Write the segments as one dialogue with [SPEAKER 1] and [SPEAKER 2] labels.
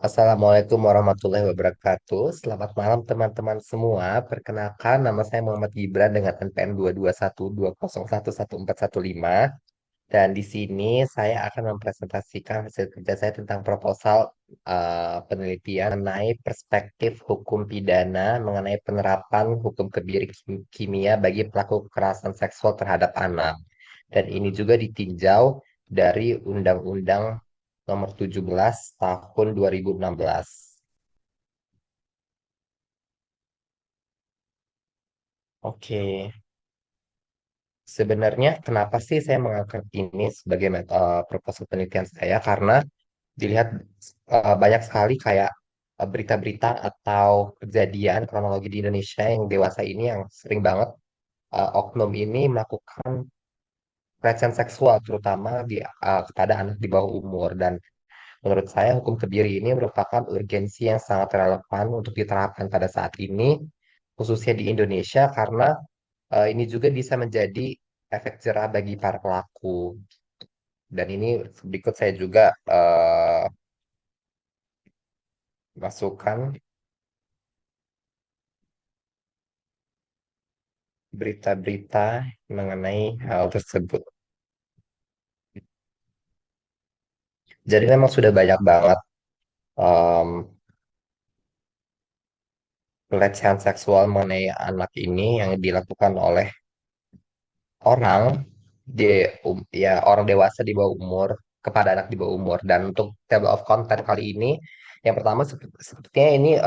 [SPEAKER 1] Assalamualaikum warahmatullahi wabarakatuh. Selamat malam teman-teman semua. Perkenalkan, nama saya Muhammad Gibran dengan NPM 22120111415. Dan di sini saya akan mempresentasikan hasil kerja saya tentang proposal penelitian mengenai perspektif hukum pidana mengenai penerapan hukum kebiri kimia bagi pelaku kekerasan seksual terhadap anak. Dan ini juga ditinjau dari Undang-Undang Nomor 17 Tahun 2016. Oke, sebenarnya kenapa sih saya mengangkat ini sebagai proposal penelitian saya? Karena dilihat banyak sekali kayak berita-berita atau kejadian kronologi di Indonesia yang dewasa ini yang sering banget oknum ini melakukan pelecehan seksual terutama kepada anak di bawah umur. Dan menurut saya hukum kebiri ini merupakan urgensi yang sangat relevan untuk diterapkan pada saat ini, khususnya di Indonesia karena ini juga bisa menjadi efek jerah bagi para pelaku. Dan ini berikut saya juga masukkan berita-berita mengenai hal tersebut. Jadi memang sudah banyak banget em, pelecehan seksual mengenai anak ini yang dilakukan oleh orang di ya orang dewasa di bawah umur kepada anak di bawah umur. Dan untuk table of content kali ini, yang pertama sepertinya ini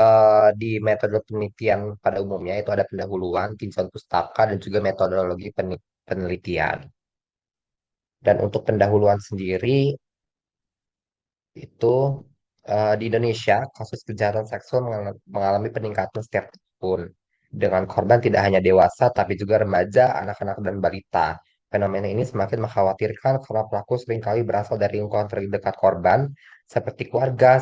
[SPEAKER 1] di metode penelitian pada umumnya itu ada pendahuluan, tinjauan pustaka, dan juga metodologi penelitian. Dan untuk pendahuluan sendiri itu di Indonesia kasus kejahatan seksual mengalami peningkatan setiap tahun dengan korban tidak hanya dewasa tapi juga remaja, anak-anak dan balita. Fenomena ini semakin mengkhawatirkan karena pelaku seringkali berasal dari lingkungan terdekat korban seperti keluarga,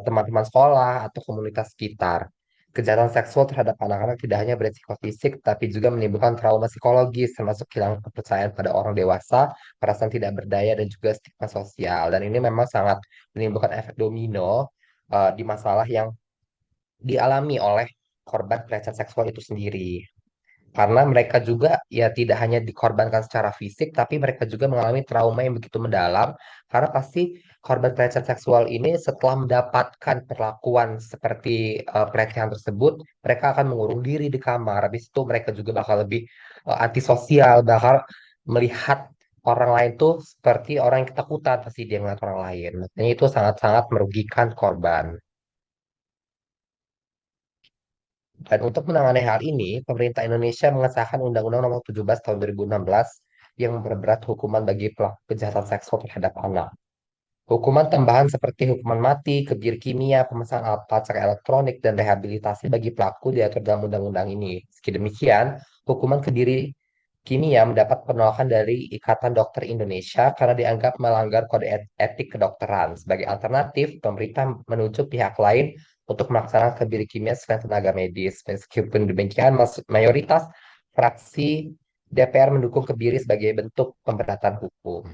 [SPEAKER 1] teman-teman sekolah atau komunitas sekitar. Kejahatan seksual terhadap anak-anak tidak hanya beresiko fisik tapi juga menimbulkan trauma psikologis termasuk kehilangan kepercayaan pada orang dewasa, perasaan tidak berdaya dan juga stigma sosial. Dan ini memang sangat menimbulkan efek domino di masalah yang dialami oleh korban pelecehan seksual itu sendiri. Karena mereka juga ya tidak hanya dikorbankan secara fisik, tapi mereka juga mengalami trauma yang begitu mendalam. Karena pasti korban pelecehan seksual ini setelah mendapatkan perlakuan seperti pelecehan tersebut, mereka akan mengurung diri di kamar. Habis itu mereka juga bakal lebih antisosial, bakal melihat orang lain tuh seperti orang yang ketakutan pasti dia melihat orang lain. Makanya itu sangat-sangat merugikan korban. Dan untuk menangani hal ini, pemerintah Indonesia mengesahkan Undang-Undang Nomor 17 Tahun 2016 yang memperberat hukuman bagi pelaku kejahatan seksual terhadap anak. Hukuman tambahan seperti hukuman mati, kebiri kimia, pemesanan alat pelacak elektronik, dan rehabilitasi bagi pelaku diatur dalam undang-undang ini. Meski demikian, hukuman kebiri kimia mendapat penolakan dari Ikatan Dokter Indonesia karena dianggap melanggar kode etik kedokteran. Sebagai alternatif, pemerintah menunjuk pihak lain untuk melaksanakan kebiri kimia selain tenaga medis. Meskipun demikian, mayoritas fraksi DPR mendukung kebiri sebagai bentuk pemberatan hukum.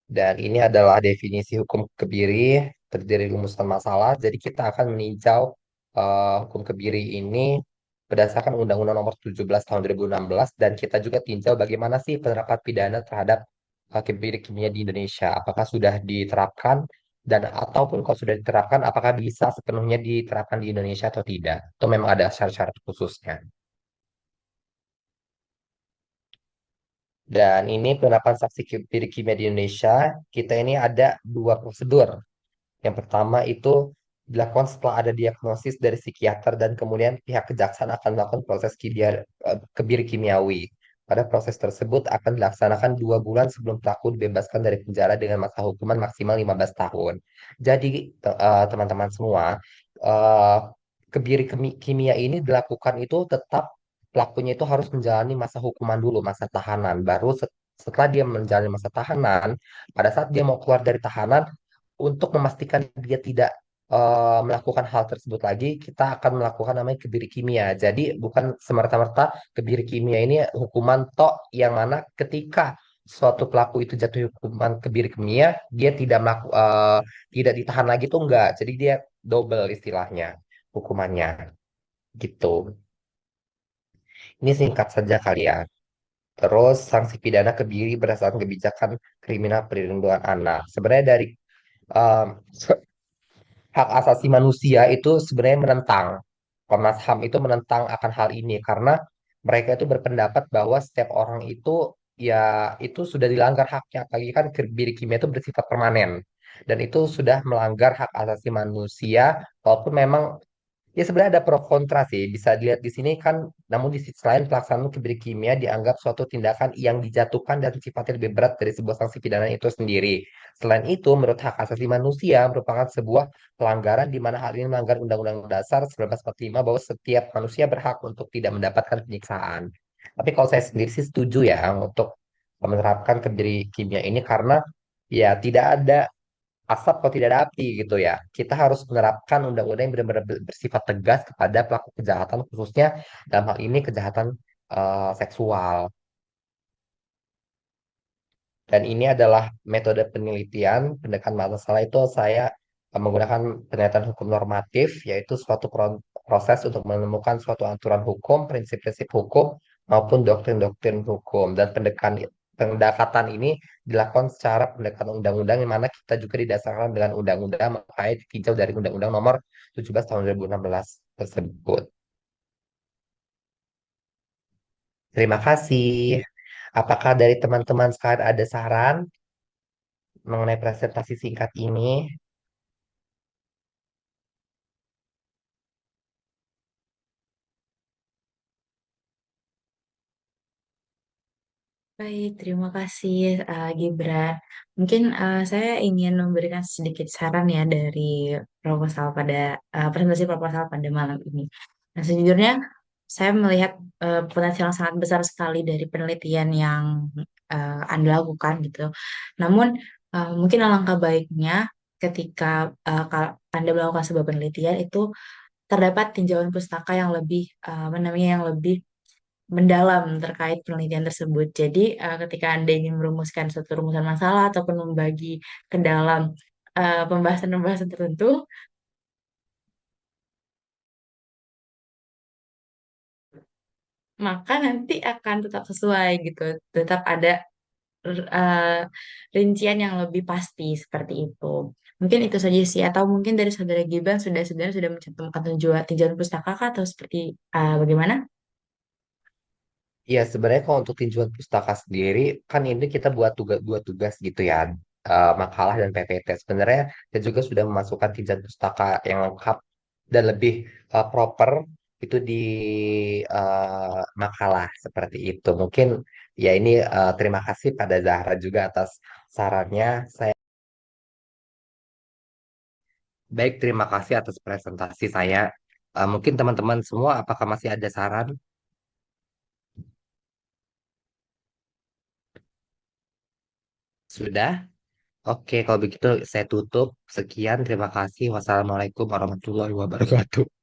[SPEAKER 1] Dan ini adalah definisi hukum kebiri terdiri dari rumusan masalah. Jadi kita akan meninjau hukum kebiri ini berdasarkan Undang-Undang Nomor 17 Tahun 2016 dan kita juga tinjau bagaimana sih penerapan pidana terhadap kebiri kimia di Indonesia. Apakah sudah diterapkan dan ataupun kalau sudah diterapkan apakah bisa sepenuhnya diterapkan di Indonesia atau tidak. Atau memang ada syarat-syarat khususnya. Dan ini penerapan saksi kebiri kimia di Indonesia, kita ini ada dua prosedur. Yang pertama itu dilakukan setelah ada diagnosis dari psikiater dan kemudian pihak kejaksaan akan melakukan proses kebiri kimiawi. Pada proses tersebut akan dilaksanakan 2 bulan sebelum pelaku dibebaskan dari penjara dengan masa hukuman maksimal 15 tahun. Jadi teman-teman semua, eh, kimia ini dilakukan itu tetap pelakunya itu harus menjalani masa hukuman dulu, masa tahanan. Baru setelah dia menjalani masa tahanan, pada saat dia mau keluar dari tahanan, untuk memastikan dia tidak melakukan hal tersebut lagi, kita akan melakukan namanya kebiri kimia. Jadi bukan semerta-merta kebiri kimia ini hukuman tok yang mana ketika suatu pelaku itu jatuh hukuman kebiri kimia, dia tidak ditahan lagi tuh enggak. Jadi dia double istilahnya hukumannya gitu. Ini singkat saja kali ya. Terus sanksi pidana kebiri berdasarkan kebijakan kriminal perlindungan anak. Sebenarnya dari um, hak asasi manusia itu sebenarnya menentang. Komnas HAM itu menentang akan hal ini karena mereka itu berpendapat bahwa setiap orang itu ya itu sudah dilanggar haknya. Apalagi kan kebiri kimia itu bersifat permanen dan itu sudah melanggar hak asasi manusia walaupun memang ya sebenarnya ada pro kontra sih. Bisa dilihat di sini kan, namun di sisi lain pelaksanaan kebiri kimia dianggap suatu tindakan yang dijatuhkan dan sifatnya lebih berat dari sebuah sanksi pidana itu sendiri. Selain itu, menurut hak asasi manusia merupakan sebuah pelanggaran di mana hal ini melanggar Undang-Undang Dasar 1945 bahwa setiap manusia berhak untuk tidak mendapatkan penyiksaan. Tapi kalau saya sendiri sih setuju ya untuk menerapkan kebiri kimia ini karena ya tidak ada asap kalau tidak ada api gitu ya. Kita harus menerapkan undang-undang yang benar-benar bersifat tegas kepada pelaku kejahatan khususnya dalam hal ini kejahatan seksual. Dan ini adalah metode penelitian pendekatan masalah itu saya menggunakan penelitian hukum normatif yaitu suatu proses untuk menemukan suatu aturan hukum, prinsip-prinsip hukum maupun doktrin-doktrin hukum dan pendekatan ini dilakukan secara pendekatan undang-undang yang mana kita juga didasarkan dengan undang-undang makanya ditinjau dari undang-undang nomor 17 tahun 2016 tersebut. Terima kasih. Apakah dari teman-teman sekalian ada saran mengenai presentasi singkat ini?
[SPEAKER 2] Baik, terima kasih Gibran. Mungkin saya ingin memberikan sedikit saran ya dari presentasi proposal pada malam ini. Nah, sejujurnya saya melihat potensial yang sangat besar sekali dari penelitian yang Anda lakukan gitu. Namun mungkin alangkah baiknya ketika Anda melakukan sebuah penelitian itu terdapat tinjauan pustaka yang lebih apa namanya yang lebih mendalam terkait penelitian tersebut. Jadi, ketika Anda ingin merumuskan suatu rumusan masalah ataupun membagi ke dalam pembahasan-pembahasan tertentu, maka nanti akan tetap sesuai gitu. Tetap ada eh, rincian yang lebih pasti seperti itu. Mungkin itu saja sih. Atau mungkin dari saudara Gibran sudah sebenarnya sudah mencantumkan tinjauan pustaka kah atau seperti bagaimana?
[SPEAKER 1] Ya, sebenarnya kalau untuk tinjauan pustaka sendiri, kan ini kita buat dua tugas gitu ya, makalah dan PPT. Sebenarnya saya juga sudah memasukkan tinjauan pustaka yang lengkap dan lebih proper itu di makalah seperti itu. Mungkin ya ini terima kasih pada Zahra juga atas sarannya. Saya baik, terima kasih atas presentasi saya. Mungkin teman-teman semua, apakah masih ada saran? Sudah? Oke, kalau begitu saya tutup. Sekian, terima kasih. Wassalamualaikum warahmatullahi wabarakatuh.